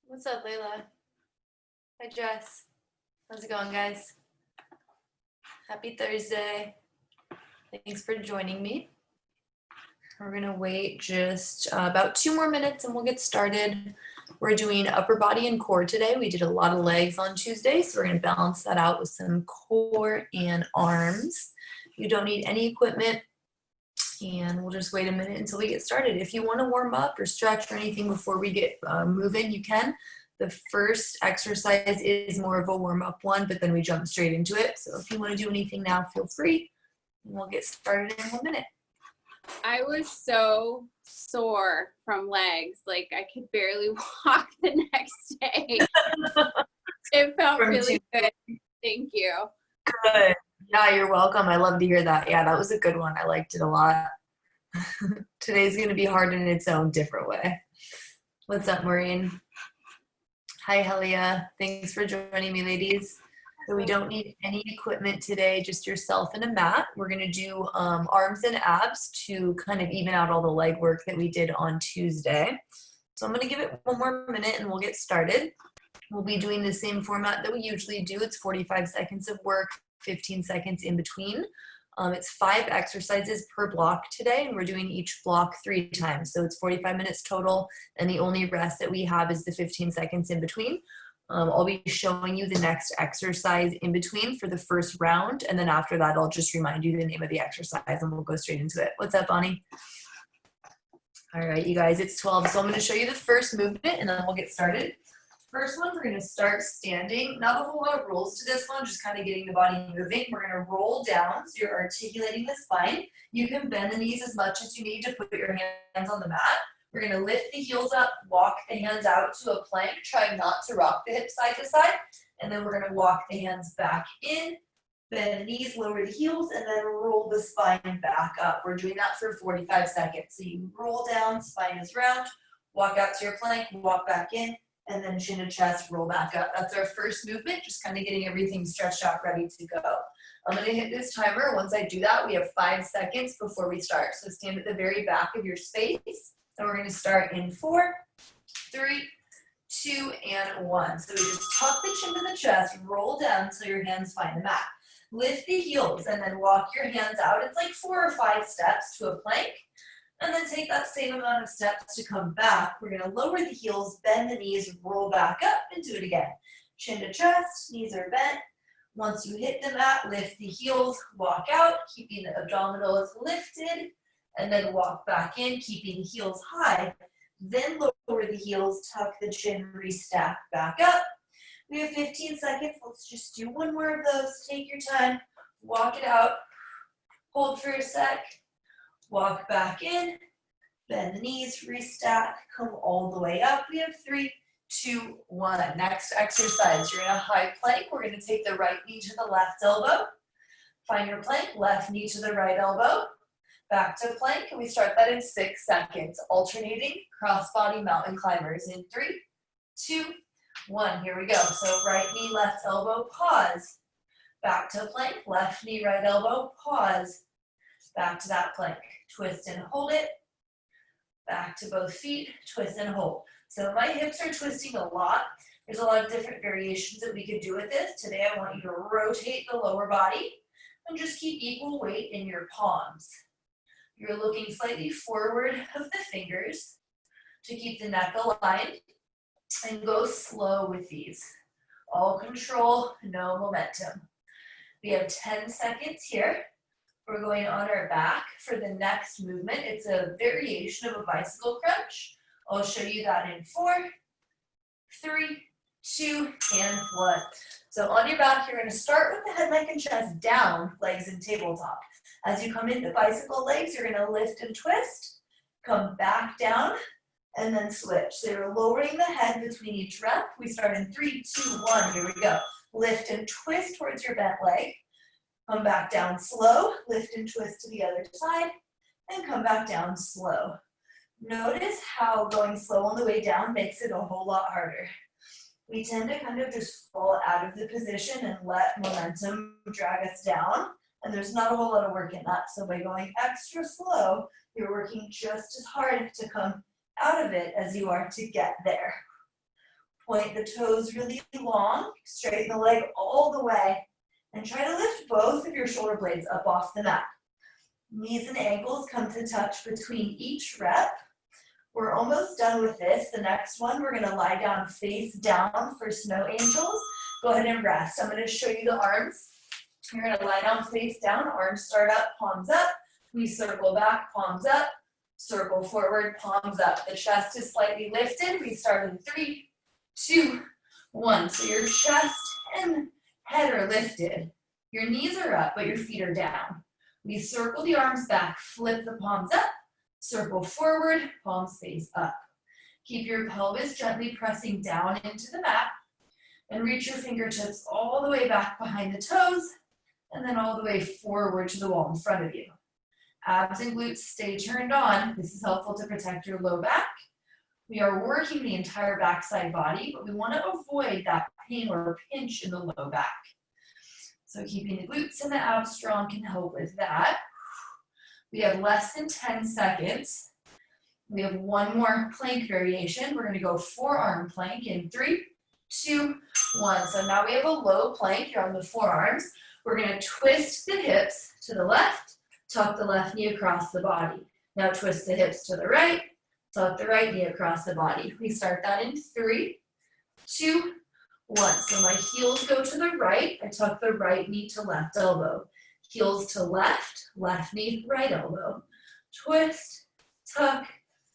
What's up, Layla? Hi, Jess. How's it going, guys? Happy Thursday. Thanks for joining me. We're gonna wait just about 2 more minutes and we'll get started. We're doing upper body and core today. We did a lot of legs on Tuesday, so we're gonna balance that out with some core and arms. You don't need any equipment, and we'll just wait a minute until we get started. If you want to warm up or stretch or anything before we get moving, you can. The first exercise is more of a warm-up one, but then we jump straight into it. So if you want to do anything now, feel free, and we'll get started in 1 minute. I was so sore from legs, like I could barely walk the next day. It felt really good. Thank you. Good. Yeah, you're welcome. I love to hear that. Yeah, that was a good one. I liked it a lot. Today's going to be hard in its own different way. What's up, Maureen? Hi, Helia. Thanks for joining me, ladies. So we don't need any equipment today, just yourself and a mat. We're going to do arms and abs to kind of even out all the leg work that we did on Tuesday. So I'm going to give it 1 more minute and we'll get started. We'll be doing the same format that we usually do. It's 45 seconds of work, 15 seconds in between. It's 5 exercises per block today, and we're doing each block 3 times. So it's 45 minutes total, and the only rest that we have is the 15 seconds in between. I'll be showing you the next exercise in between for the first round, and then after that, I'll just remind you the name of the exercise, and we'll go straight into it. What's up, Bonnie? All right, you guys, it's 12, so I'm going to show you the first movement, and then we'll get started. First one, we're going to start standing. Not a whole lot of rules to this one, just kind of getting the body moving. We're going to roll down, so you're articulating the spine. You can bend the knees as much as you need to put your hands on the mat. We're going to lift the heels up, walk the hands out to a plank. Try not to rock the hips side to side. And then we're going to walk the hands back in, bend the knees, lower the heels, and then roll the spine back up. We're doing that for 45 seconds. So you roll down, spine is round, walk out to your plank, walk back in, and then chin to chest, roll back up. That's our first movement, just kind of getting everything stretched out, ready to go. I'm gonna hit this timer. Once I do that, we have 5 seconds before we start. So stand at the very back of your space, and we're gonna start in 4, 3, 2, and 1. So we just tuck the chin to the chest, roll down until your hands find the mat. Lift the heels, and then walk your hands out. It's like 4 or 5 steps to a plank. And then take that same amount of steps to come back. We're going to lower the heels, bend the knees, roll back up, and do it again. Chin to chest, knees are bent. Once you hit the mat, lift the heels, walk out, keeping the abdominals lifted, and then walk back in, keeping the heels high. Then lower the heels, tuck the chin, restack back up. We have 15 seconds. Let's just do 1 more of those. Take your time, walk it out, hold for a sec. Walk back in, bend the knees, restack, come all the way up. We have 3, 2, 1. Next exercise, you're in a high plank. We're going to take the right knee to the left elbow. Find your plank, left knee to the right elbow. Back to plank, and we start that in 6 seconds. Alternating crossbody mountain climbers in 3, 2, 1. Here we go. So right knee, left elbow, pause. Back to plank, left knee, right elbow, pause. Back to that plank, twist and hold it. Back to both feet, twist and hold. So my hips are twisting a lot. There's a lot of different variations that we could do with this. Today I want you to rotate the lower body and just keep equal weight in your palms. You're looking slightly forward of the fingers to keep the neck aligned, and go slow with these. All control, no momentum. We have 10 seconds here. We're going on our back for the next movement. It's a variation of a bicycle crunch. I'll show you that in 4, 3, 2, and 1. So on your back, you're going to start with the head, neck, and chest down, legs in tabletop. As you come into bicycle legs, you're going to lift and twist, come back down, and then switch. So you're lowering the head between each rep. We start in 3, 2, 1. Here we go. Lift and twist towards your bent leg. Come back down slow, lift and twist to the other side, and come back down slow. Notice how going slow on the way down makes it a whole lot harder. We tend to kind of just fall out of the position and let momentum drag us down, and there's not a whole lot of work in that. So by going extra slow, you're working just as hard to come out of it as you are to get there. Point the toes really long, straighten the leg all the way, and try to lift both of your shoulder blades up off the mat. Knees and ankles come to touch between each rep. We're almost done with this. The next one, we're gonna lie down face down for snow angels. Go ahead and rest. I'm gonna show you the arms. You're gonna lie down face down, arms start up, palms up. We circle back, palms up, circle forward, palms up. The chest is slightly lifted. We start in 3, 2, 1. So your chest and head are lifted. Your knees are up, but your feet are down. We circle the arms back, flip the palms up, circle forward, palms face up. Keep your pelvis gently pressing down into the mat and reach your fingertips all the way back behind the toes and then all the way forward to the wall in front of you. Abs and glutes stay turned on. This is helpful to protect your low back. We are working the entire backside body, but we want to avoid that pain or pinch in the low back. So keeping the glutes and the abs strong can help with that. We have less than 10 seconds. We have one more plank variation. We're going to go forearm plank in 3, 2, 1. So now we have a low plank. You're on the forearms. We're going to twist the hips to the left, tuck the left knee across the body. Now twist the hips to the right, tuck the right knee across the body. We start that in 3, 2, 1. So my heels go to the right. I tuck the right knee to left elbow. Heels to left, left knee, right elbow. Twist, tuck,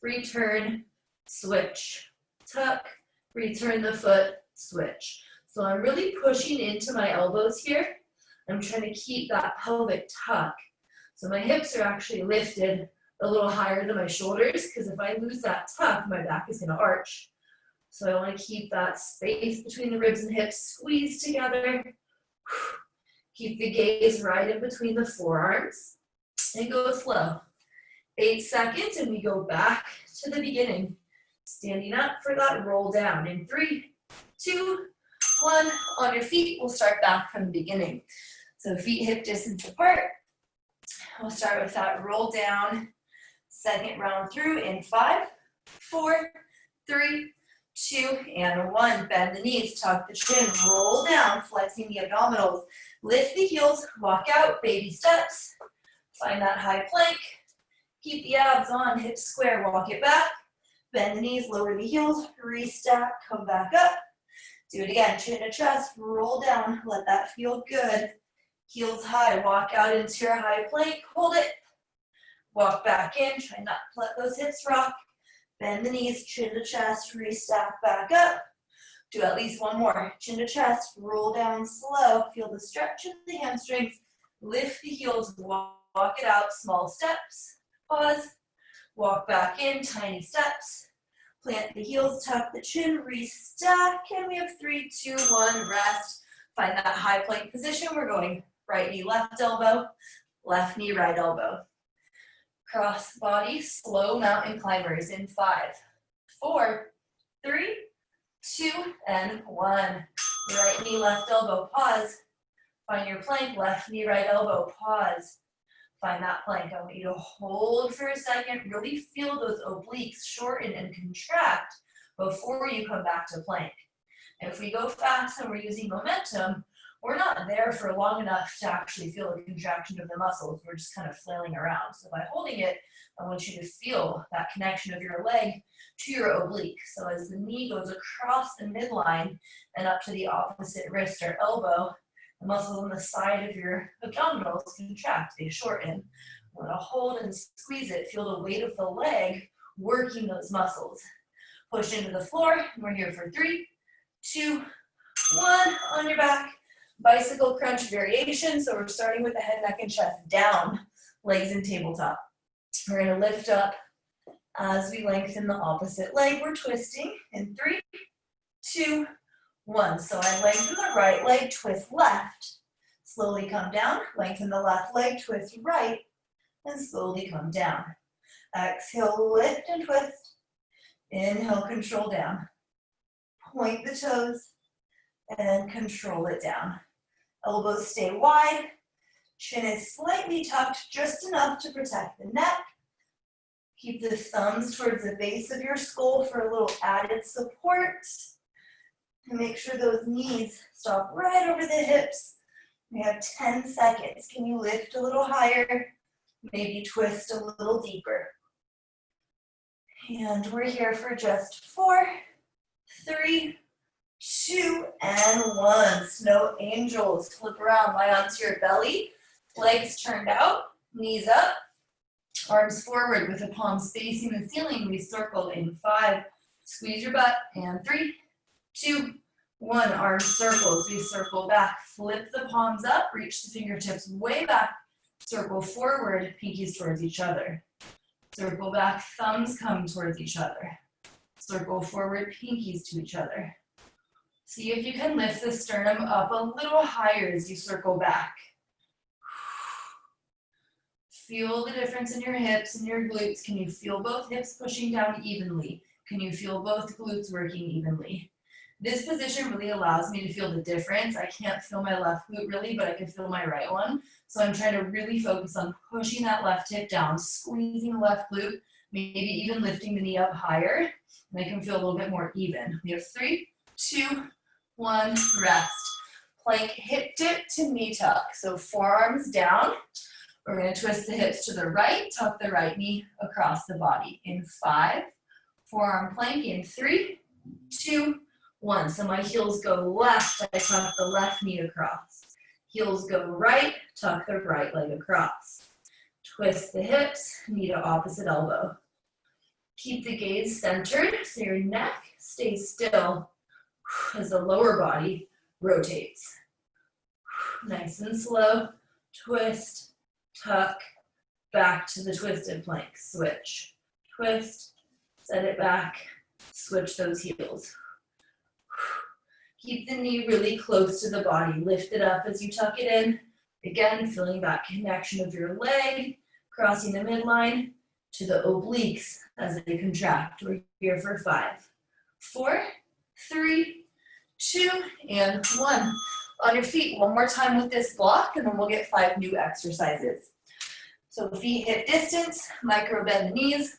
return, switch. Tuck, return the foot, switch. So I'm really pushing into my elbows here. I'm trying to keep that pelvic tuck. So my hips are actually lifted a little higher than my shoulders, because if I lose that tuck, my back is going to arch. So I want to keep that space between the ribs and hips squeezed together. Keep the gaze right in between the forearms and go slow. 8 seconds and we go back to the beginning. Standing up for that roll down in 3, 2, 1. On your feet, we'll start back from the beginning. So feet hip distance apart. We'll start with that roll down. Second round through in 5, 4, 3, 2, and 1. Bend the knees, tuck the chin, roll down, flexing the abdominals. Lift the heels, walk out, baby steps. Find that high plank. Keep the abs on, hips square, walk it back. Bend the knees, lower the heels, restack, come back up. Do it again, chin to chest, roll down, let that feel good. Heels high, walk out into your high plank, hold it. Walk back in, try not to let those hips rock. Bend the knees, chin to chest, restack back up. Do at least one more. Chin to chest, roll down slow. Feel the stretch of the hamstrings. Lift the heels, walk it out, small steps. Pause. Walk back in, tiny steps. Plant the heels, tuck the chin, restack. And we have 3, 2, 1, rest. Find that high plank position. We're going right knee, left elbow, left knee, right elbow. Cross body, slow mountain climbers in 5, 4, 3, 2, and 1. Right knee, left elbow, pause. Find your plank, left knee, right elbow, pause. Find that plank. I want you to hold for a second. Really feel those obliques shorten and contract before you come back to plank. And if we go fast and we're using momentum, we're not there for long enough to actually feel the contraction of the muscles. We're just kind of flailing around. So by holding it, I want you to feel that connection of your leg to your oblique. So as the knee goes across the midline and up to the opposite wrist or elbow, the muscles on the side of your abdominals contract, they shorten. I'm gonna hold and squeeze it. Feel the weight of the leg working those muscles. Push into the floor, and we're here for 3, 2, 1, on your back. Bicycle crunch variation. So we're starting with the head, neck, and chest down, legs in tabletop. We're gonna lift up as we lengthen the opposite leg. We're twisting in 3, 2, 1. So I lengthen the right leg, twist left. Slowly come down, lengthen the left leg, twist right, and slowly come down. Exhale, lift and twist. Inhale, control down. Point the toes and control it down. Elbows stay wide. Chin is slightly tucked, just enough to protect the neck. Keep the thumbs towards the base of your skull for a little added support. And make sure those knees stop right over the hips. We have 10 seconds. Can you lift a little higher? Maybe twist a little deeper. And we're here for just 4, 3, 2, and 1. Snow angels. Flip around, lie onto your belly. Legs turned out, knees up, arms forward with the palms facing the ceiling. We circle in 5. Squeeze your butt. And 3, 2, 1. Arms circles. We circle back. Flip the palms up. Reach the fingertips way back. Circle forward. Pinkies towards each other. Circle back. Thumbs come towards each other. Circle forward. Pinkies to each other. See if you can lift the sternum up a little higher as you circle back. Feel the difference in your hips and your glutes. Can you feel both hips pushing down evenly? Can you feel both glutes working evenly? This position really allows me to feel the difference. I can't feel my left glute really, but I can feel my right one. So I'm trying to really focus on pushing that left hip down, squeezing the left glute, maybe even lifting the knee up higher, and I can feel a little bit more even. We have 3, 2, 1, rest. Plank hip dip to knee tuck. So forearms down. We're going to twist the hips to the right, tuck the right knee across the body. In 5, forearm plank in 3, 2, 1. So my heels go left, I tuck the left knee across. Heels go right, tuck the right leg across. Twist the hips, knee to opposite elbow. Keep the gaze centered so your neck stays still as the lower body rotates. Nice and slow, twist, tuck, back to the twisted plank. Switch, twist, set it back, switch those heels. Keep the knee really close to the body. Lift it up as you tuck it in. Again, feeling that connection of your leg, crossing the midline to the obliques as they contract. We're here for 5, 4, 3, 2, and 1. On your feet, one more time with this block, and then we'll get 5 new exercises. So feet hip distance, micro bend the knees.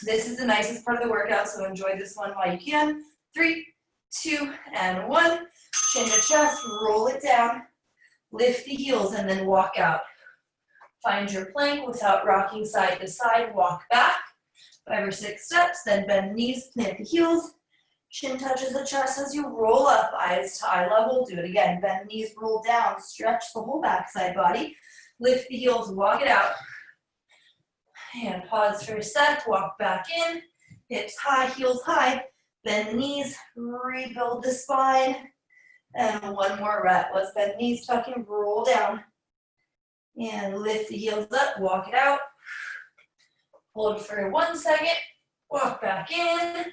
This is the nicest part of the workout, so enjoy this one while you can. 3, 2, and 1. Chin to chest, roll it down. Lift the heels and then walk out. Find your plank without rocking side to side. Walk back 5 or 6 steps, then bend the knees, plant the heels. Chin touches the chest as you roll up, eyes to eye level. Do it again. Bend the knees, roll down, stretch the whole backside body. Lift the heels, walk it out. And pause for a sec, walk back in. Hips high, heels high. Bend the knees, rebuild the spine. And one more rep. Let's bend the knees, tuck and roll down. And lift the heels up, walk it out. Hold for 1 second, walk back in.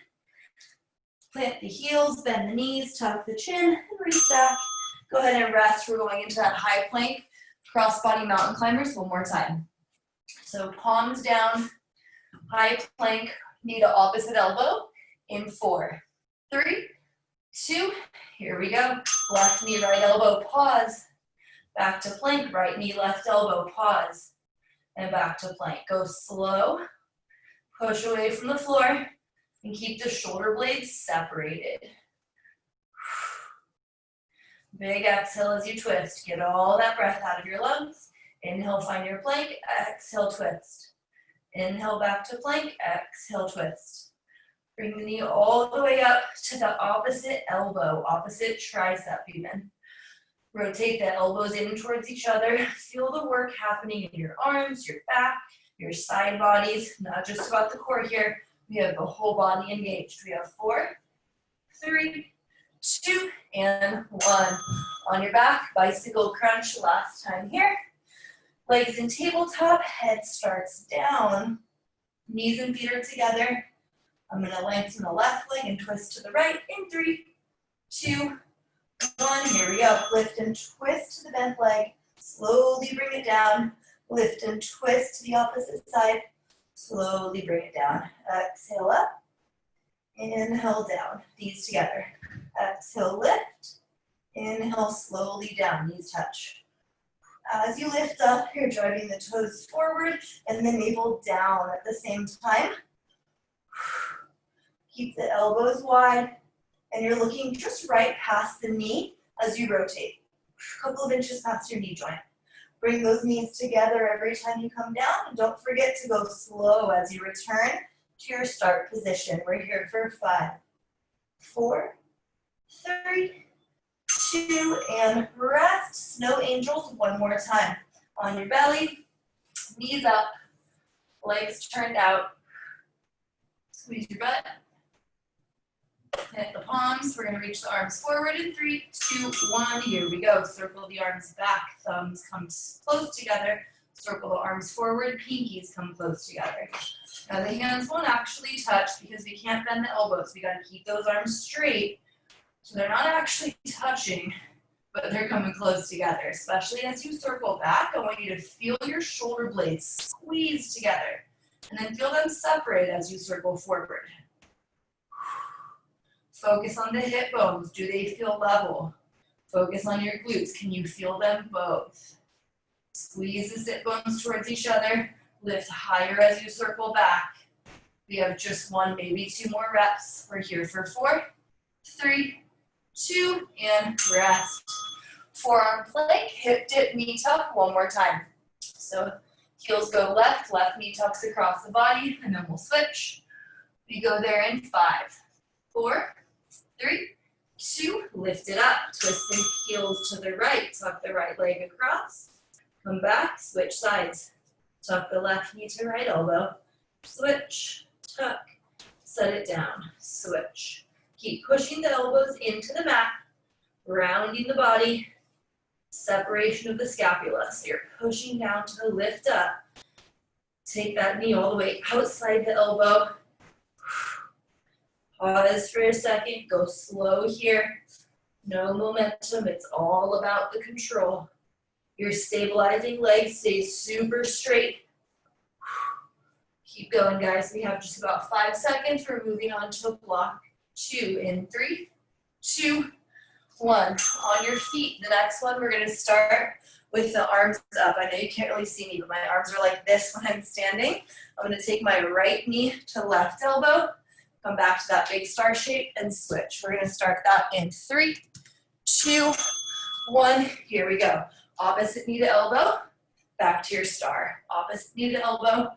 Plant the heels, bend the knees, tuck the chin, and restack. Go ahead and rest. We're going into that high plank, crossbody mountain climbers one more time. So palms down, high plank, knee to opposite elbow in 4, 3, 2, here we go. Left knee, right elbow, pause. Back to plank, right knee, left elbow, pause. And back to plank. Go slow, push away from the floor, and keep the shoulder blades separated. Big exhale as you twist. Get all that breath out of your lungs. Inhale, find your plank. Exhale, twist. Inhale, back to plank. Exhale, twist. Bring the knee all the way up to the opposite elbow, opposite tricep even. Rotate the elbows in towards each other. Feel the work happening in your arms, your back, your side bodies. Not just about the core here. We have the whole body engaged. We have 4, 3, 2, and 1. On your back, bicycle crunch last time here. Legs in tabletop, head starts down. Knees and feet are together. I'm gonna lengthen the left leg and twist to the right in 3, 2, 1. Here we go. Lift and twist to the bent leg. Slowly bring it down. Lift and twist to the opposite side. Slowly bring it down. Exhale up. Inhale down. Knees together. Exhale, lift. Inhale, slowly down. Knees touch. As you lift up, you're driving the toes forward and the navel down at the same time. Keep the elbows wide and you're looking just right past the knee as you rotate. A couple of inches past your knee joint. Bring those knees together every time you come down, and don't forget to go slow as you return to your start position. We're here for 5, 4, 3, 2, and rest. Snow angels one more time. On your belly, knees up, legs turned out. Squeeze your butt. Hit the palms. We're going to reach the arms forward in 3, 2, 1. Here we go. Circle the arms back. Thumbs come close together. Circle the arms forward. Pinkies come close together. Now the hands won't actually touch because we can't bend the elbows. We got to keep those arms straight so they're not actually touching, but they're coming close together. Especially as you circle back, I want you to feel your shoulder blades squeeze together and then feel them separate as you circle forward. Focus on the hip bones. Do they feel level? Focus on your glutes. Can you feel them both? Squeeze the sit bones towards each other. Lift higher as you circle back. We have just 1, maybe 2 more reps. We're here for 4, 3, 2, and rest. Forearm plank, hip dip, knee tuck, one more time. So heels go left, left knee tucks across the body, and then we'll switch. We go there in 5, 4, 3, 2, lift it up. Twist the heels to the right, tuck the right leg across. Come back, switch sides. Tuck the left knee to right elbow. Switch, tuck, set it down, switch. Keep pushing the elbows into the mat, rounding the body, separation of the scapula. So you're pushing down to the lift up. Take that knee all the way outside the elbow. Pause for a second, go slow here. No momentum, it's all about the control. Your stabilizing leg stays super straight. Keep going, guys. We have just about 5 seconds. We're moving on to block 2 in 3, 2, 1. On your feet. The next one, we're going to start with the arms up. I know you can't really see me, but my arms are like this when I'm standing. I'm going to take my right knee to left elbow, come back to that big star shape, and switch. We're going to start that in 3, 2, 1. Here we go. Opposite knee to elbow, back to your star. Opposite knee to elbow,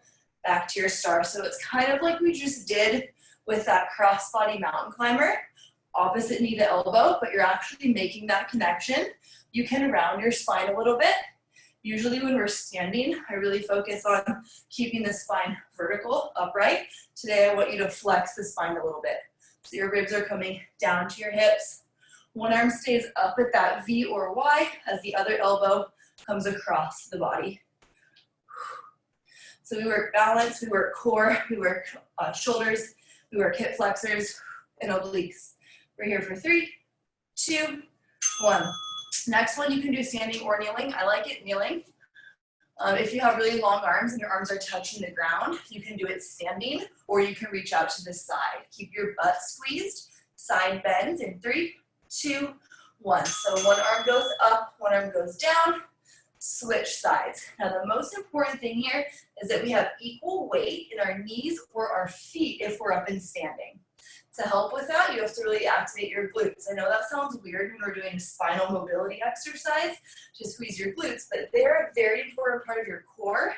back to your star. So it's kind of like we just did with that crossbody mountain climber. Opposite knee to elbow, but you're actually making that connection. You can round your spine a little bit. Usually when we're standing, I really focus on keeping the spine vertical, upright. Today I want you to flex the spine a little bit. So your ribs are coming down to your hips. One arm stays up at that V or Y as the other elbow comes across the body. So we work balance, we work core, we work shoulders, we work hip flexors and obliques. We're here for 3, 2, 1. Next one, you can do standing or kneeling. I like it kneeling. If you have really long arms and your arms are touching the ground, you can do it standing or you can reach out to the side. Keep your butt squeezed, side bends in 3, 2, 1. So one arm goes up, one arm goes down, switch sides. Now the most important thing here is that we have equal weight in our knees or our feet if we're up and standing. To help with that, you have to really activate your glutes. I know that sounds weird when we're doing a spinal mobility exercise to squeeze your glutes, but they're a very important part of your core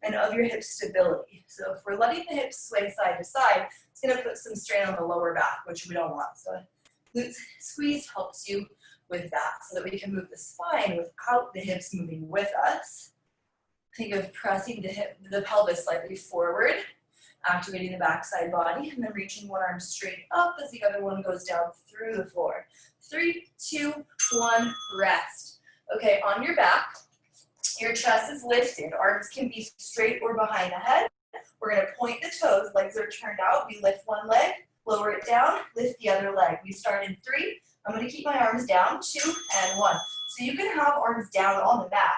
and of your hip stability. So if we're letting the hips sway side to side, it's going to put some strain on the lower back, which we don't want. So glutes squeeze helps you with that so that we can move the spine without the hips moving with us. Think of pressing the pelvis slightly forward, activating the backside body, and then reaching one arm straight up as the other one goes down through the floor. 3, 2, 1, rest. Okay, on your back, your chest is lifted. Arms can be straight or behind the head. We're going to point the toes. Legs are turned out. We lift one leg, lower it down, lift the other leg. We start in 3. I'm going to keep my arms down, 2, and 1. So you can have arms down on the mat.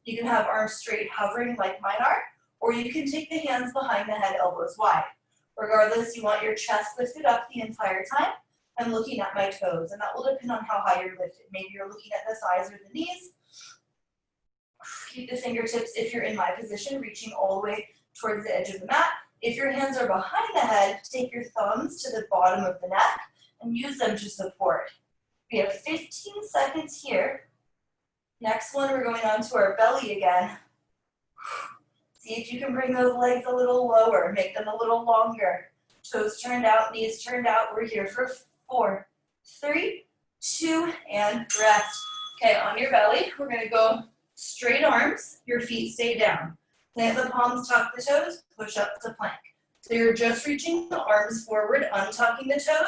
You can have arms straight hovering like mine are, or you can take the hands behind the head, elbows wide. Regardless, you want your chest lifted up the entire time. I'm looking at my toes, and that will depend on how high you're lifted. Maybe you're looking at the thighs or the knees. Keep the fingertips, if you're in my position, reaching all the way towards the edge of the mat. If your hands are behind the head, take your thumbs to the bottom of the neck and use them to support. We have 15 seconds here. Next one, we're going on to our belly again. See if you can bring those legs a little lower, make them a little longer. Toes turned out, knees turned out. We're here for 4, 3, 2, and rest. Okay, on your belly, we're gonna go straight arms, your feet stay down. Plant the palms, tuck the toes, push up to plank. So you're just reaching the arms forward, untucking the toes,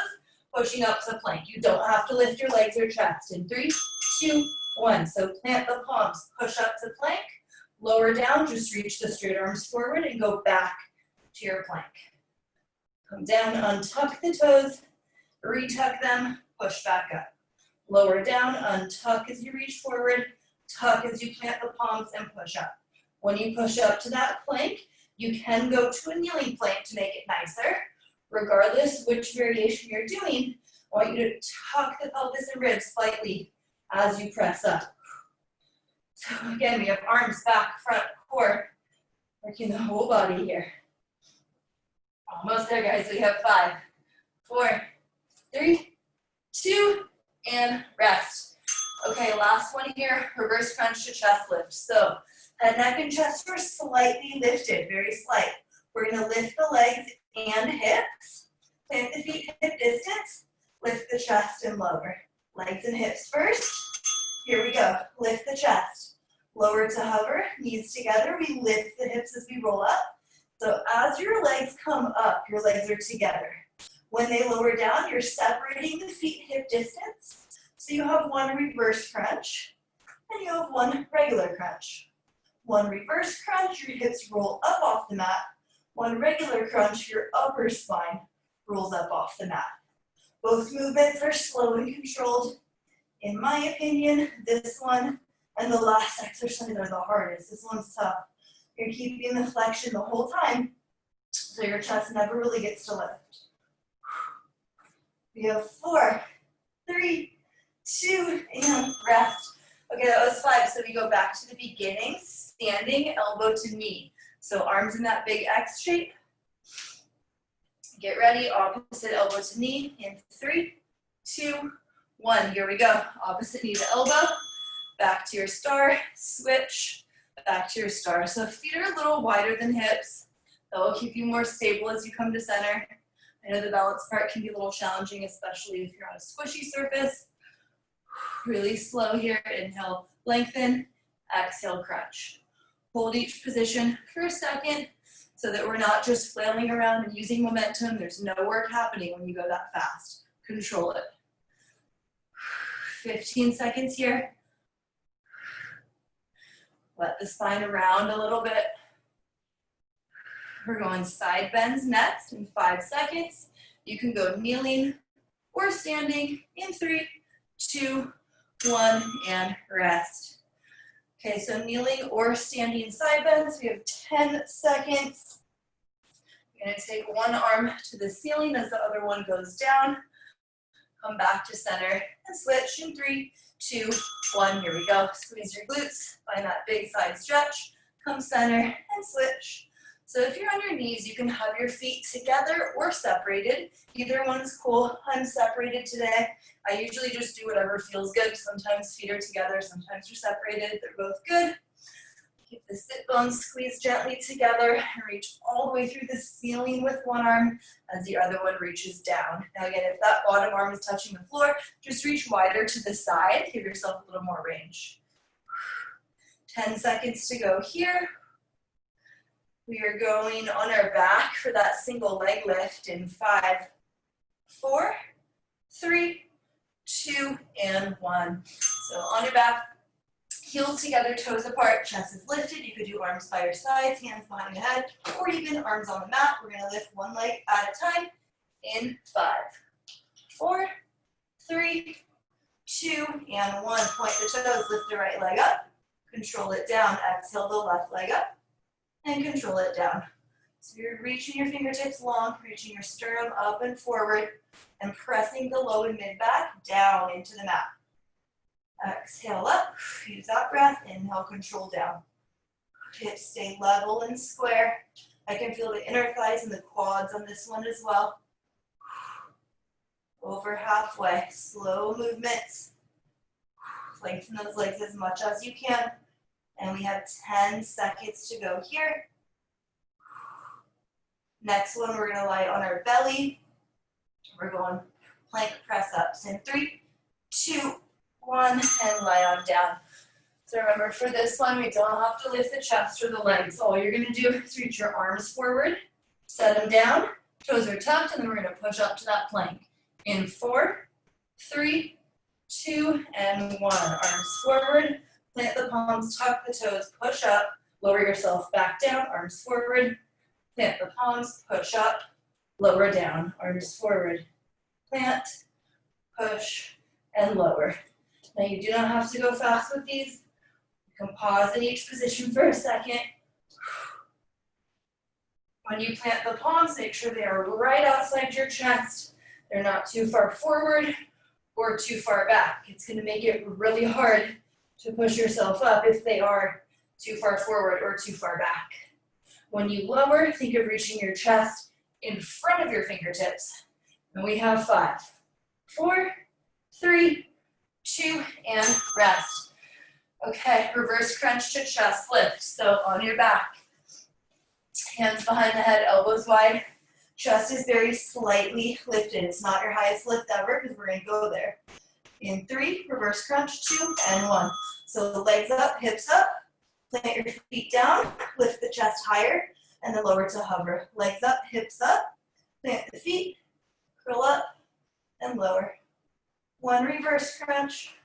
pushing up to plank. You don't have to lift your legs or chest. In 3, 2, 1. So plant the palms, push up to plank, lower down, just reach the straight arms forward and go back to your plank. Come down, untuck the toes, retuck them, push back up. Lower down, untuck as you reach forward, tuck as you plant the palms and push up. When you push up to that plank, you can go to a kneeling plank to make it nicer. Regardless which variation you're doing, I want you to tuck the pelvis and ribs slightly as you press up. So again, we have arms, back, front, core, working the whole body here. Almost there, guys. We have 5, 4, 3, 2, and rest. Okay, last one here, reverse crunch to chest lift. So head, neck, and chest are slightly lifted, very slight. We're gonna lift the legs and hips, plant the feet hip distance, lift the chest and lower. Legs and hips first. Here we go, lift the chest. Lower to hover, knees together, we lift the hips as we roll up. So as your legs come up, your legs are together. When they lower down, you're separating the feet hip distance. So you have one reverse crunch, and you have one regular crunch. One reverse crunch, your hips roll up off the mat. One regular crunch, your upper spine rolls up off the mat. Both movements are slow and controlled. In my opinion, this one and the last exercise are the hardest. This one's tough. You're keeping the flexion the whole time, so your chest never really gets to lift. We have 4, 3, 2, and rest. Okay, that was 5, so we go back to the beginning, standing elbow to knee. So arms in that big X shape. Get ready, opposite elbow to knee in 3, 2, 1. Here we go, opposite knee to elbow, back to your star, switch, back to your star. So feet are a little wider than hips. That will keep you more stable as you come to center. I know the balance part can be a little challenging, especially if you're on a squishy surface. Really slow here, inhale, lengthen, exhale, crunch. Hold each position for a second so that we're not just flailing around and using momentum. There's no work happening when you go that fast. Control it. 15 seconds here. Let the spine around a little bit. We're going side bends next in 5 seconds. You can go kneeling or standing in 3, 2, 1, and rest. Okay, so kneeling or standing side bends, we have 10 seconds. You're gonna take one arm to the ceiling as the other one goes down. Come back to center and switch in 3, 2, 1, here we go. Squeeze your glutes, find that big side stretch. Come center and switch. So if you're on your knees, you can have your feet together or separated. Either one's cool. I'm separated today. I usually just do whatever feels good. Sometimes feet are together, sometimes they're separated. They're both good. Keep the sit bones squeezed gently together and reach all the way through the ceiling with one arm as the other one reaches down. Now again, if that bottom arm is touching the floor, just reach wider to the side. Give yourself a little more range. 10 seconds to go here. We are going on our back for that single leg lift in 5, 4, 3, 2, and 1. So on your back, heels together, toes apart, chest is lifted. You could do arms by your sides, hands behind your head, or even arms on the mat. We're gonna lift one leg at a time in 5, 4, 3, 2, and 1. Point the toes, lift the right leg up, control it down, exhale the left leg up, and control it down. So you're reaching your fingertips long, reaching your sternum up and forward, and pressing the low and mid back down into the mat. Exhale up, use that breath, inhale, control down. Hips stay level and square. I can feel the inner thighs and the quads on this one as well. over halfway. Slow movements. Lengthen those legs as much as you can. And we have 10 seconds to go here. Next one, we're gonna lie on our belly. We're going plank press ups in 3, 2, 1, and lie on down. So remember, for this one, we don't have to lift the chest or the legs. All you're gonna do is reach your arms forward, set them down, toes are tucked, and then we're gonna push up to that plank. In 4, 3, 2, and 1. Arms forward, plant the palms, tuck the toes, push up, lower yourself back down, arms forward, plant the palms, push up, lower down, arms forward, plant, push, and lower. Now you do not have to go fast with these. You can pause in each position for a second. When you plant the palms, make sure they are right outside your chest. They're not too far forward or too far back. It's going to make it really hard to push yourself up if they are too far forward or too far back. When you lower, think of reaching your chest in front of your fingertips. And we have 5, 4, 3, 2, and rest. Okay, reverse crunch to chest lift. So on your back, hands behind the head, elbows wide. Chest is very slightly lifted. It's not your highest lift ever because we're going to go there. In 3, reverse crunch, 2, and 1. So the legs up, hips up. Plant your feet down, lift the chest higher, and then lower to hover. Legs up, hips up. Plant the feet, curl up, and lower. 1 reverse crunch,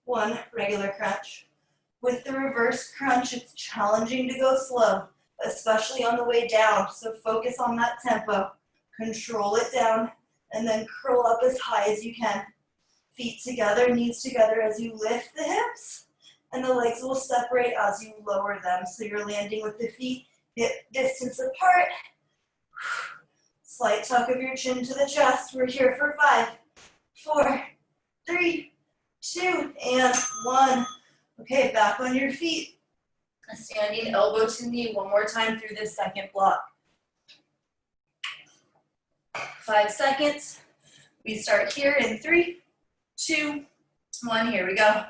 1 regular crunch. With the reverse crunch, it's challenging to go slow, especially on the way down. So focus on that tempo. Control it down, and then curl up as high as you can. Feet together, knees together as you lift the hips, and the legs will separate as you lower them. So you're landing with the feet hip distance apart. Slight tuck of your chin to the chest. We're here for 5, 4, 3, 2, and 1. Okay, back on your feet. Standing elbow to knee one more time through this second block. 5 seconds. We start here in 3, 2, 1. Here we go.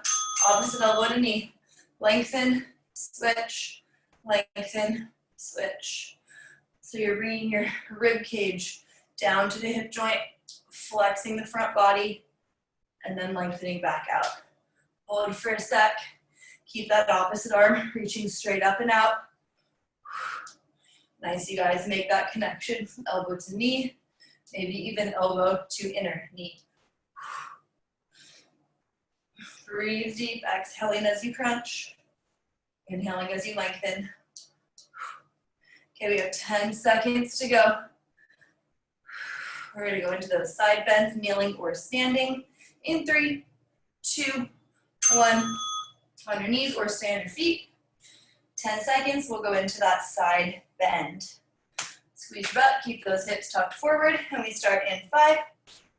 Opposite elbow to knee. Lengthen, switch, lengthen, switch. So you're bringing your rib cage down to the hip joint, flexing the front body, and then lengthening back out. Hold for a sec. Keep that opposite arm reaching straight up and out. Nice, you guys make that connection, elbow to knee, maybe even elbow to inner knee. Breathe deep, exhaling as you crunch, inhaling as you lengthen. Okay, we have 10 seconds to go. We're gonna go into those side bends, kneeling or standing. In 3, 2, 1. On your knees or stay on your feet. 10 seconds, we'll go into that side bend. Squeeze your butt, keep those hips tucked forward, and we start in 5,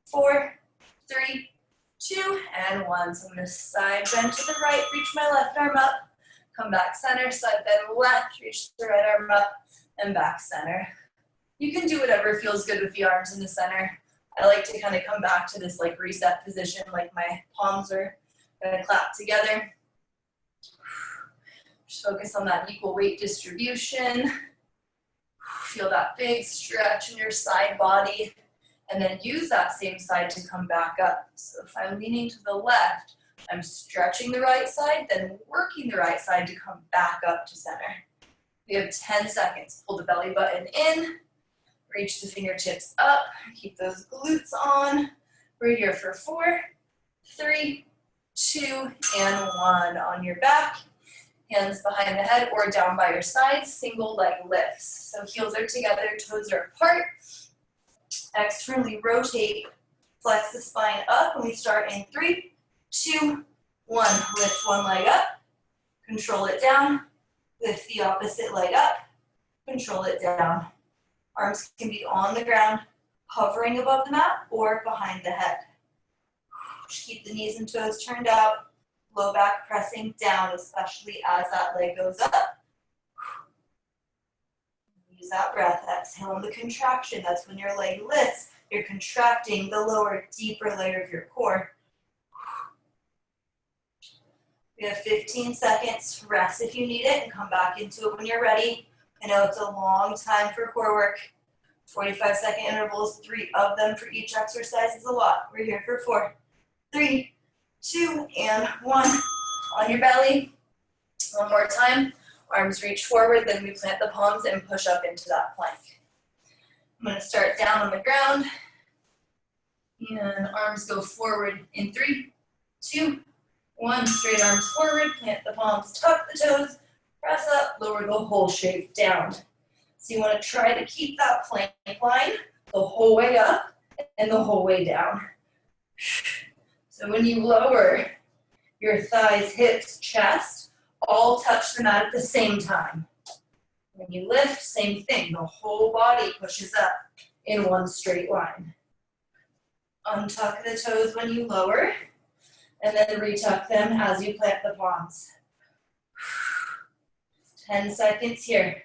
4, 3, 2, and 1. So I'm gonna side bend to the right, reach my left arm up, come back center, side bend left, reach the right arm up, and back center. You can do whatever feels good with the arms in the center. I like to kind of come back to this like reset position, like my palms are gonna clap together. Just focus on that equal weight distribution. Feel that big stretch in your side body, and then use that same side to come back up. So if I'm leaning to the left, I'm stretching the right side, then working the right side to come back up to center. We have 10 seconds. Pull the belly button in, reach the fingertips up, keep those glutes on. We're here for 4, 3, 2, and 1. On your back, hands behind the head or down by your sides, single leg lifts. So heels are together, toes are apart. Externally rotate, flex the spine up, and we start in 3, 2, 1. Lift one leg up, control it down, lift the opposite leg up, control it down. Arms can be on the ground, hovering above the mat, or behind the head. Just keep the knees and toes turned out. Low back pressing down, especially as that leg goes up. Use that breath. Exhale on the contraction. That's when your leg lifts you're contracting the lower, deeper layer of your core. We have 15 seconds. Rest if you need it and come back into it when you're ready. I know it's a long time for core work. 45-second intervals, 3 of them for each exercise is a lot. We're here for 4, 3, 2, and 1. On your belly. One more time. Arms reach forward, then we plant the palms and push up into that plank. I'm going to start down on the ground. And arms go forward in 3, 2, 1. Straight arms forward, plant the palms, tuck the toes, press up, lower the whole shape down. So you want to try to keep that plank line the whole way up and the whole way down. So when you lower, your thighs, hips, chest, all touch the mat at the same time. When you lift, same thing. The whole body pushes up in one straight line. Untuck the toes when you lower, and then retuck them as you plant the palms. 10 seconds here.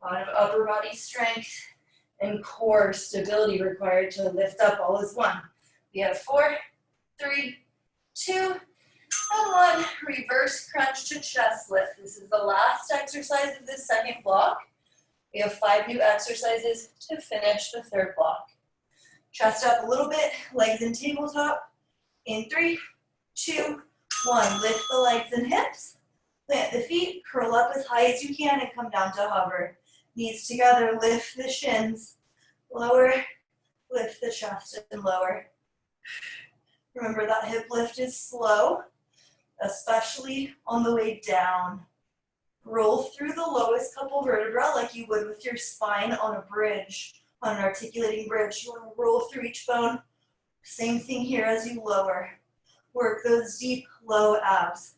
A lot of upper body strength and core stability required to lift up all as one. We have 4, 3, 2, and 1. Reverse crunch to chest lift. This is the last exercise of this second block. We have 5 new exercises to finish the third block. Chest up a little bit, legs in tabletop. In 3, 2, 1. Lift the legs and hips. Plant the feet, curl up as high as you can, and come down to hover. Knees together, lift the shins. Lower, lift the chest and lower. Remember that hip lift is slow, especially on the way down. Roll through the lowest couple vertebrae like you would with your spine on a bridge, on an articulating bridge. You want to roll through each bone. Same thing here as you lower. Work those deep, low abs.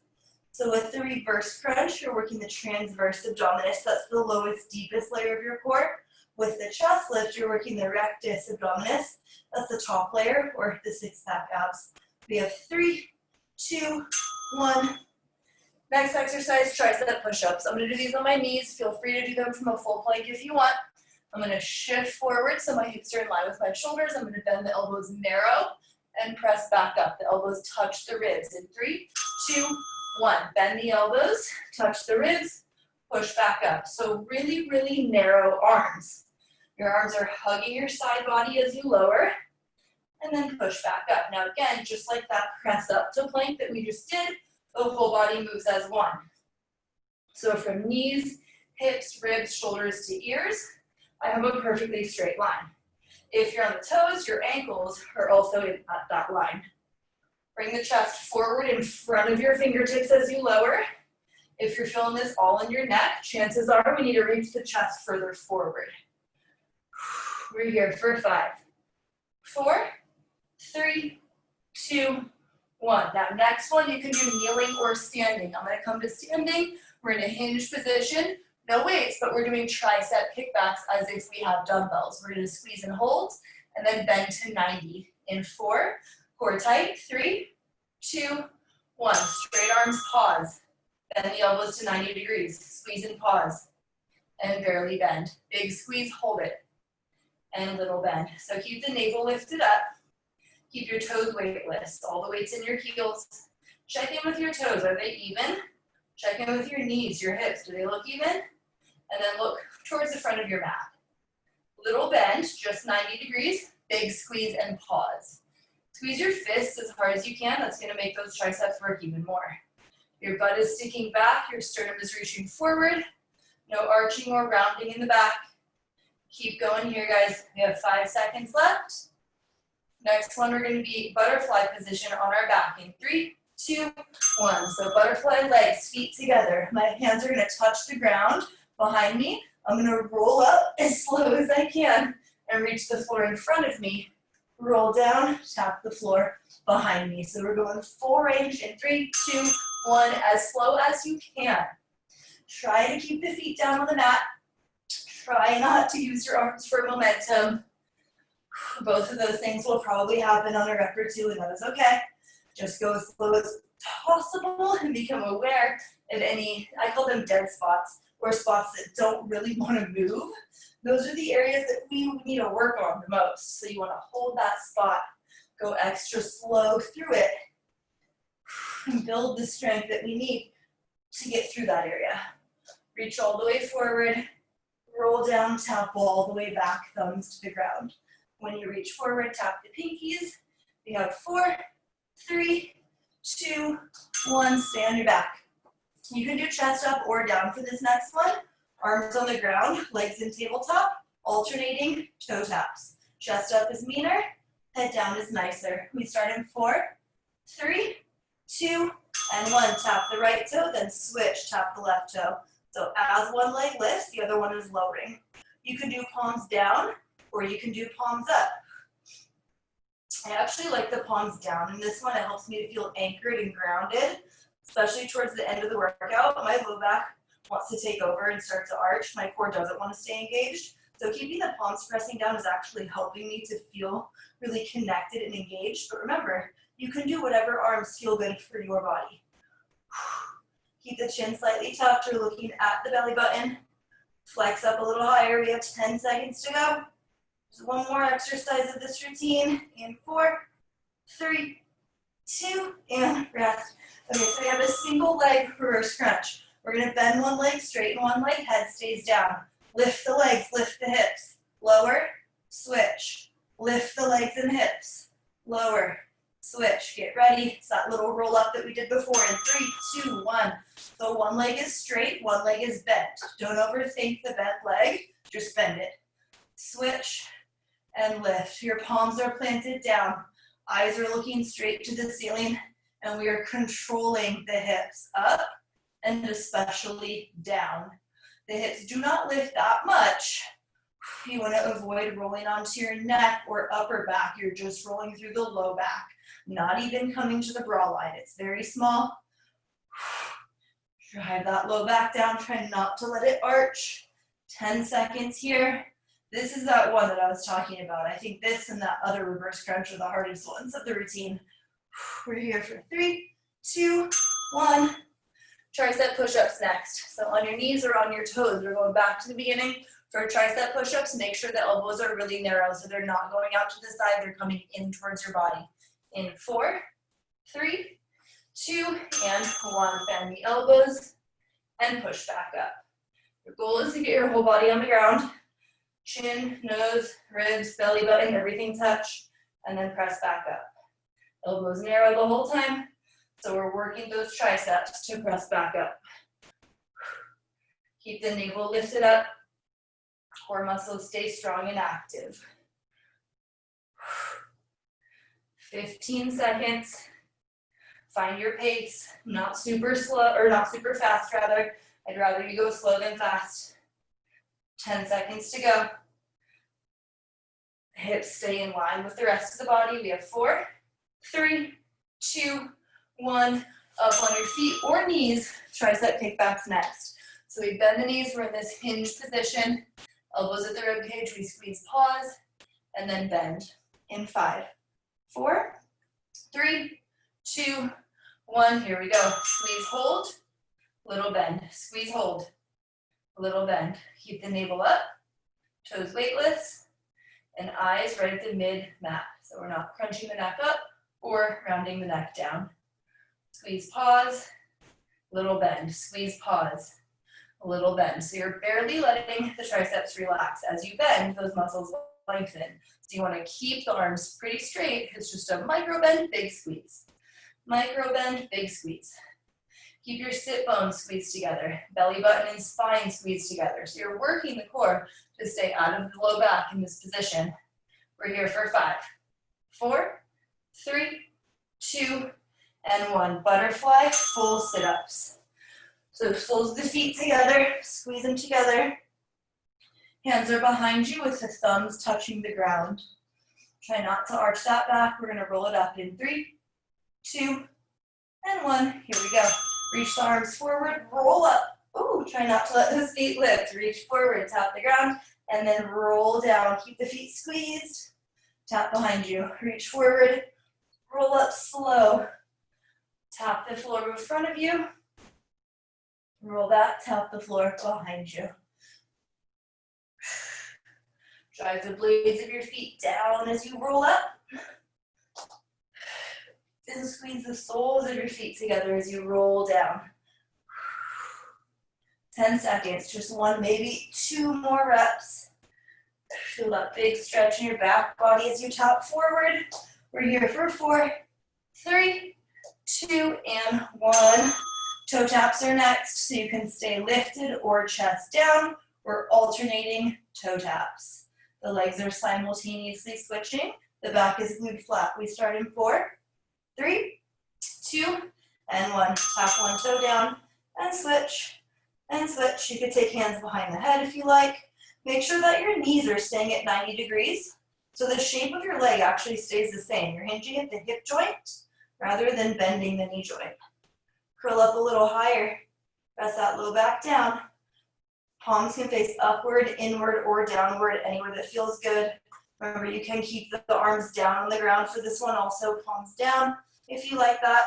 So with the reverse crunch, you're working the transverse abdominis. That's the lowest, deepest layer of your core. With the chest lift, you're working the rectus abdominis. That's the top layer, or the six-pack abs. We have 3, 2, 1. Next exercise, tricep push-ups. I'm going to do these on my knees. Feel free to do them from a full plank if you want. I'm going to shift forward so my hips are in line with my shoulders. I'm going to bend the elbows narrow and press back up. The elbows touch the ribs. In 3, 2, 1. Bend the elbows, touch the ribs, push back up. So really, really narrow arms. Your arms are hugging your side body as you lower, and then push back up. Now again, just like that press up to plank that we just did, the whole body moves as one. So from knees, hips, ribs, shoulders to ears, I have a perfectly straight line. If you're on the toes, your ankles are also at that line. Bring the chest forward in front of your fingertips as you lower. If you're feeling this all in your neck, chances are we need to reach the chest further forward. We're here for 5, 4, 3, 2, 1. That next one you can do kneeling or standing. I'm going to come to standing. We're in a hinge position. No weights, but we're doing tricep kickbacks as if we have dumbbells. We're going to squeeze and hold, and then bend to 90. In 4, core tight. 3, 2, 1. Straight arms, pause. Bend the elbows to 90 degrees. Squeeze and pause. And barely bend. Big squeeze, hold it. And little bend. So keep the navel lifted up. Keep your toes weightless. All the weight's in your heels. Check in with your toes. Are they even? Check in with your knees, your hips. Do they look even? And then look towards the front of your mat. Little bend, just 90 degrees. Big squeeze and pause. Squeeze your fists as hard as you can. That's going to make those triceps work even more. Your butt is sticking back. Your sternum is reaching forward. No arching or rounding in the back. Keep going here, guys. We have 5 seconds left. Next one, we're going to be butterfly position on our back in 3, 2, 1. So butterfly legs, feet together. My hands are going to touch the ground behind me. I'm going to roll up as slow as I can and reach the floor in front of me. Roll down, tap the floor behind me. So we're going full range in 3, 2, 1, as slow as you can. Try to keep the feet down on the mat. Try not to use your arms for momentum. Both of those things will probably happen on a rep or two, and that is okay. Just go as slow as possible and become aware of any, I call them dead spots, or spots that don't really want to move, those are the areas that we need to work on the most. So you want to hold that spot, go extra slow through it, and build the strength that we need to get through that area. Reach all the way forward, roll down, tap all the way back, thumbs to the ground. When you reach forward, tap the pinkies. We have 4, 3, 2, 1, stay on your back. You can do chest up or down for this next one. Arms on the ground, legs in tabletop, alternating toe taps. Chest up is meaner, head down is nicer. We start in 4, 3, 2, and 1. Tap the right toe, then switch, tap the left toe. So as one leg lifts, the other one is lowering. You can do palms down, or you can do palms up. I actually like the palms down in this one. It helps me to feel anchored and grounded, especially towards the end of the workout. My low back wants to take over and start to arch. My core doesn't want to stay engaged. So keeping the palms pressing down is actually helping me to feel really connected and engaged. But remember, you can do whatever arms feel good for your body. Keep the chin slightly tucked or looking at the belly button. Flex up a little higher. We have 10 seconds to go. Just one more exercise of this routine. In 4, 3, 2, and rest. Okay, so we have a single leg reverse crunch. We're going to bend one leg, straighten one leg, head stays down. Lift the legs, lift the hips. Lower, switch. Lift the legs and hips. Lower, switch. Get ready. It's that little roll up that we did before in 3, 2, 1. So one leg is straight, one leg is bent. Don't overthink the bent leg, just bend it. Switch and lift. Your palms are planted down. Eyes are looking straight to the ceiling, and we are controlling the hips up and especially down. The hips do not lift that much. You want to avoid rolling onto your neck or upper back. You're just rolling through the low back, not even coming to the bra line. It's very small. Drive that low back down. Try not to let it arch. 10 seconds here. This is that one that I was talking about. I think this and that other reverse crunch are the hardest ones of the routine. We're here for 3, 2, 1. Tricep push-ups next. So on your knees or on your toes, we're going back to the beginning. For tricep push-ups, make sure the elbows are really narrow so they're not going out to the side, they're coming in towards your body. In 4, 3, 2, and 1. Bend the elbows and push back up. Your goal is to get your whole body on the ground. Chin, nose, ribs, belly button, everything touch, and then press back up. Elbows narrow the whole time, so we're working those triceps to press back up. Keep the navel lifted up. Core muscles stay strong and active. 15 seconds. Find your pace. Not super slow, or not super fast rather. I'd rather you go slow than fast. 10 seconds to go. Hips stay in line with the rest of the body. We have 4, 3, 2, 1. Up on your feet or knees. Tricep kickbacks next. So we bend the knees. We're in this hinged position. Elbows at the rib cage. We squeeze, pause, and then bend. In 5, 4, 3, 2, 1. Here we go. Squeeze, hold. Little bend. Squeeze, hold. Little bend. Keep the navel up. Toes weightless. And eyes right at the mid-mat. So we're not crunching the neck up or rounding the neck down. Squeeze, pause. Little bend. Squeeze, pause. Little bend. So you're barely letting the triceps relax. As you bend, those muscles lengthen. So you want to keep the arms pretty straight. It's just a micro bend, big squeeze. Micro bend, big squeeze. Keep your sit bones squeezed together. Belly button and spine squeezed together. So you're working the core to stay out of the low back in this position. We're here for 5, 4, 3, 2, and 1. Butterfly, full sit-ups. So soles of the feet together, squeeze them together. Hands are behind you with the thumbs touching the ground. Try not to arch that back. We're gonna roll it up in 3, 2, and 1. Here we go. Reach the arms forward, roll up. Ooh, try not to let those feet lift. Reach forward, tap the ground, and then roll down. Keep the feet squeezed. Tap behind you. Reach forward, roll up slow. Tap the floor in front of you. Roll back, tap the floor behind you. Drive the blades of your feet down as you roll up. And squeeze the soles of your feet together as you roll down. 10 seconds, just one, maybe two more reps. Feel that big stretch in your back body as you tap forward. We're here for 4, 3, 2, and 1. Toe taps are next, so you can stay lifted or chest down. We're alternating toe taps. The legs are simultaneously switching. The back is glued flat. We start in 4, 3, 2, and 1. Tap one toe down and switch. And switch. You could take hands behind the head if you like. Make sure that your knees are staying at 90 degrees. So the shape of your leg actually stays the same. You're hinging at the hip joint rather than bending the knee joint. Curl up a little higher. Press that low back down. Palms can face upward, inward, or downward, anywhere that feels good. Remember, you can keep the arms down on the ground for this one also, palms down. If you like that,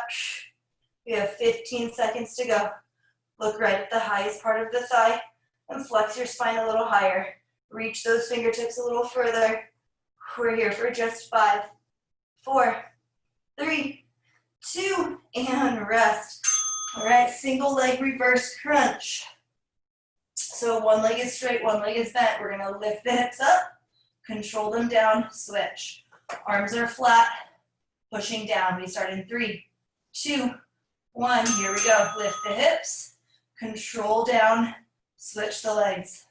we have 15 seconds to go. Look right at the highest part of the thigh and flex your spine a little higher. Reach those fingertips a little further. We're here for just 5, 4, 3, 2, and rest. All right, single leg reverse crunch. So one leg is straight, one leg is bent. We're gonna lift the hips up, control them down, switch. Arms are flat, pushing down. We start in 3, 2, 1. Here we go. Lift the hips, control down, switch the legs.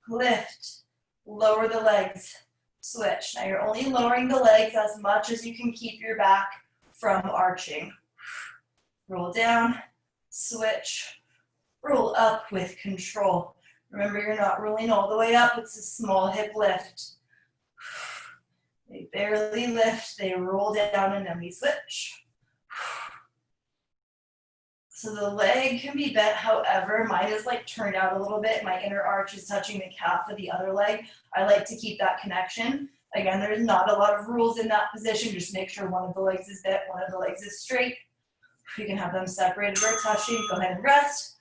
Lift, lower the legs, switch. Now you're only lowering the legs as much as you can keep your back from arching. Roll down, switch, roll up with control. Remember, you're not rolling all the way up. It's a small hip lift. They barely lift, they roll down, and then we switch. So the leg can be bent, however, mine is like turned out a little bit. My inner arch is touching the calf of the other leg. I like to keep that connection. Again, there's not a lot of rules in that position. Just make sure one of the legs is bent, one of the legs is straight. You can have them separated or touching. Go ahead and rest.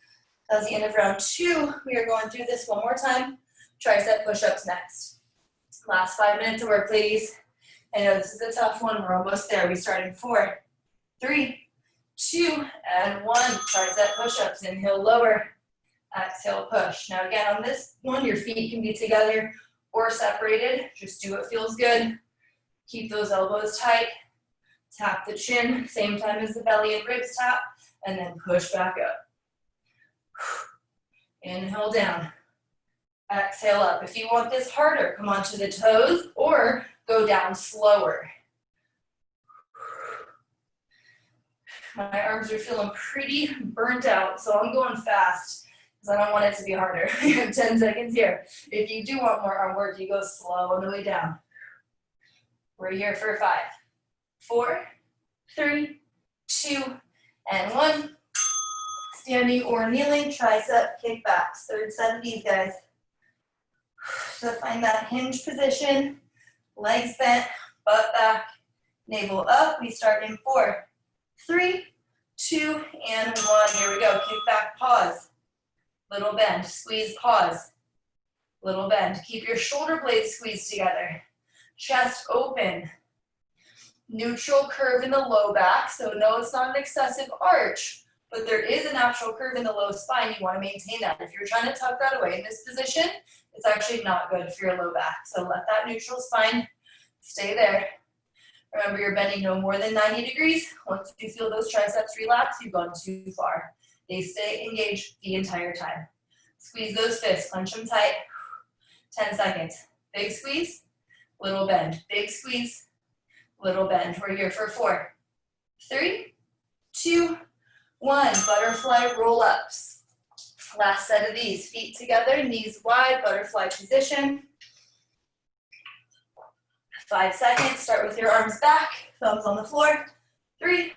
That's the end of round 2. We are going through this one more time. Tricep push-ups next. Last 5 minutes of work, ladies. I know this is a tough one. We're almost there. We start in 4, 3, 2, and 1. Tricep push-ups. Inhale, lower. Exhale, push. Now again, on this one, your feet can be together or separated. Just do what feels good. Keep those elbows tight. Tap the chin, same time as the belly and ribs tap, and then push back up. Inhale down. Exhale up. If you want this harder, come onto the toes or go down slower. My arms are feeling pretty burnt out, so I'm going fast because I don't want it to be harder. We have 10 seconds here. If you do want more arm work, you go slow on the way down. We're here for 5, 4, 3, 2, and 1. Standing or kneeling, tricep kickbacks. Third set of these, guys. So find that hinge position, legs bent, butt back, navel up. We start in 4, 3, 2, and 1. Here we go. Kick back, pause. Little bend, squeeze, pause. Little bend. Keep your shoulder blades squeezed together. Chest open. Neutral curve in the low back. So no, it's not an excessive arch, but there is a natural curve in the low spine. You want to maintain that. If you're trying to tuck that away in this position, it's actually not good for your low back. So let that neutral spine stay there. Remember, you're bending no more than 90 degrees. Once you feel those triceps relax, you've gone too far. They stay engaged the entire time. Squeeze those fists, clench them tight. 10 seconds. Big squeeze, little bend. Big squeeze, little bend. We're here for 4, 3, 2, 1. Butterfly roll-ups. Last set of these. Feet together, knees wide, butterfly position. 5 seconds. Start with your arms back, thumbs on the floor. 3,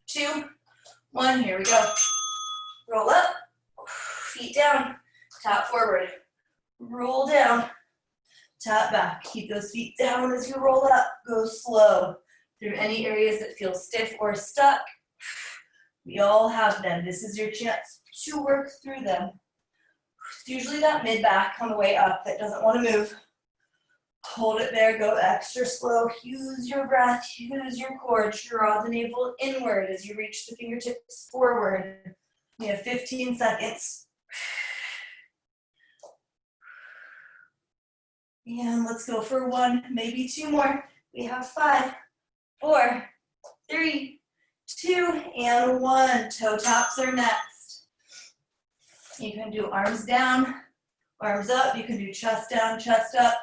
2, 1. Here we go. Roll up, feet down, tap forward. Roll down, tap back. Keep those feet down as you roll up. Go slow through any areas that feel stiff or stuck. We all have them. This is your chance to work through them. It's usually that mid-back on the way up that doesn't want to move. Hold it there, go extra slow. Use your breath, use your core. Draw the navel inward as you reach the fingertips forward. We have 15 seconds. And let's go for 1, maybe 2 more. We have 5, 4, 3, 2, and 1. Toe taps are next. You can do arms down, arms up. You can do chest down, chest up.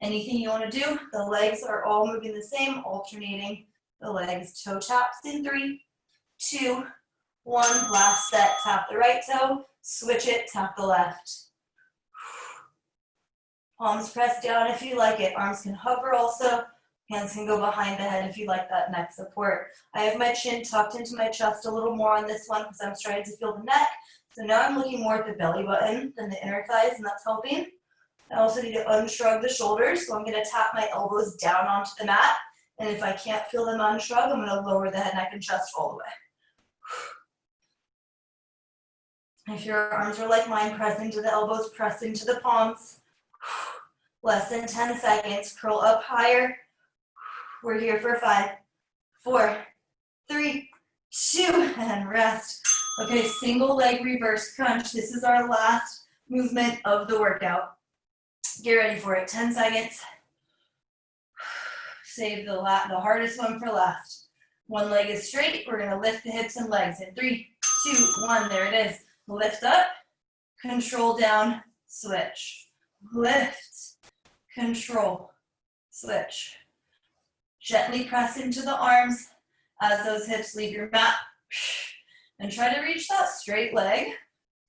Anything you want to do. The legs are all moving the same, alternating the legs. Toe taps in 3, 2, 1. Last set. Tap the right toe, switch it, tap the left. Palms press down if you like it. Arms can hover also. Hands can go behind the head if you like that neck support. I have my chin tucked into my chest a little more on this one because I'm starting to feel the neck. So now I'm looking more at the belly button than the inner thighs, and that's helping. I also need to unshrug the shoulders, so I'm going to tap my elbows down onto the mat. And if I can't feel them unshrug, I'm going to lower the head, neck, and chest all the way. If your arms are like mine, press into the elbows, press into the palms. Less than 10 seconds. Curl up higher. We're here for 5, 4, 3, 2, and rest. Okay, single leg reverse crunch. This is our last movement of the workout. Get ready for it. 10 seconds. Save the hardest one for last. One leg is straight. We're going to lift the hips and legs in 3, 2, 1. There it is. Lift up, control down, switch. Lift, control, switch. Gently press into the arms as those hips leave your mat. And try to reach that straight leg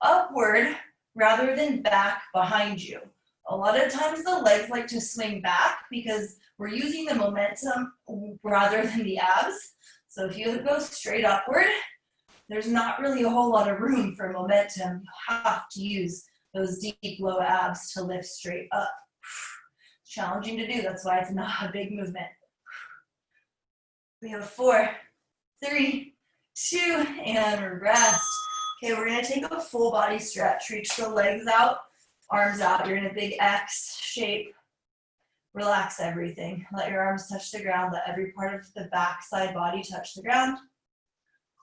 upward rather than back behind you. A lot of times the legs like to swing back because we're using the momentum rather than the abs. So if you go straight upward, there's not really a whole lot of room for momentum. You have to use those deep low abs to lift straight up. It's challenging to do, that's why it's not a big movement. We have 4, 3, 2, and rest. Okay, we're gonna take a full body stretch. Reach the legs out, arms out. You're in a big X shape. Relax everything. Let your arms touch the ground. Let every part of the back side body touch the ground.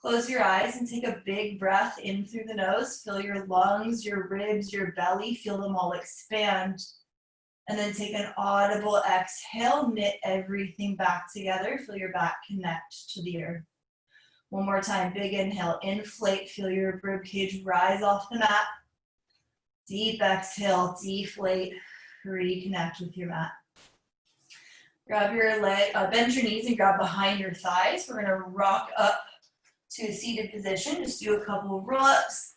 Close your eyes and take a big breath in through the nose. Feel your lungs, your ribs, your belly. Feel them all expand. And then take an audible exhale. Knit everything back together. Feel your back connect to the earth. One more time. Big inhale. Inflate. Feel your rib cage rise off the mat. Deep exhale. Deflate. Reconnect with your mat. Grab your leg, bend your knees and grab behind your thighs. We're gonna rock up to a seated position. Just do a couple of roll-ups.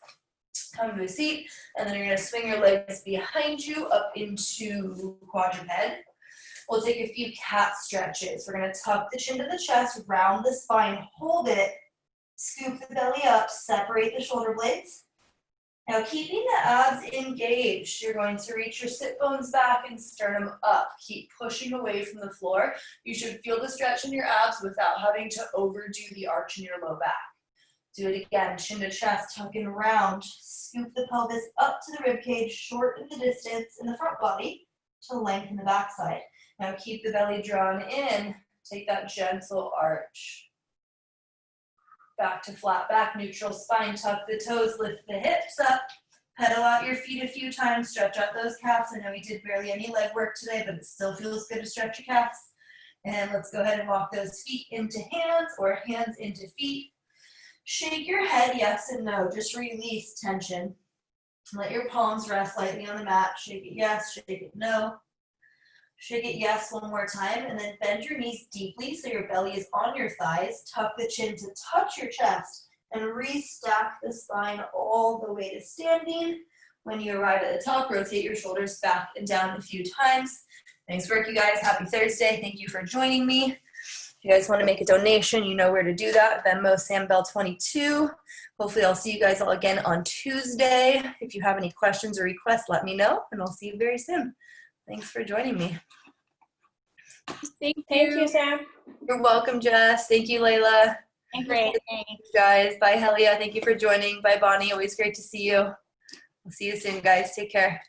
Come to a seat, and then you're gonna swing your legs behind you up into quadruped. We'll take a few cat stretches. We're gonna tuck the chin to the chest, round the spine, hold it, scoop the belly up, separate the shoulder blades. Now keeping the abs engaged, you're going to reach your sit bones back and sternum up. Keep pushing away from the floor. You should feel the stretch in your abs without having to overdo the arch in your low back. Do it again, chin to chest, tuck and round. Scoop the pelvis up to the rib cage, shorten the distance in the front body to lengthen the backside. Now keep the belly drawn in. Take that gentle arch. Back to flat back, neutral spine, tuck the toes, lift the hips up, pedal out your feet a few times, stretch out those calves. I know we did barely any leg work today, but it still feels good to stretch your calves. And let's go ahead and walk those feet into hands or hands into feet. Shake your head yes and no, just release tension. Let your palms rest lightly on the mat. Shake it yes, shake it no. Shake it yes one more time, and then bend your knees deeply so your belly is on your thighs. Tuck the chin to touch your chest, and restack the spine all the way to standing. When you arrive at the top, rotate your shoulders back and down a few times. Nice work, you guys. Happy Thursday. Thank you for joining me. If you guys want to make a donation, you know where to do that. Venmo SamBell22. Hopefully I'll see you guys all again on Tuesday. If you have any questions or requests, let me know, and I'll see you very soon. Thanks for joining me. Thank you, Sam. You're welcome, Jess. Thank you, Layla. Great. Thanks, guys. Bye, Helia. Thank you for joining. Bye, Bonnie. Always great to see you. We'll see you soon, guys. Take care.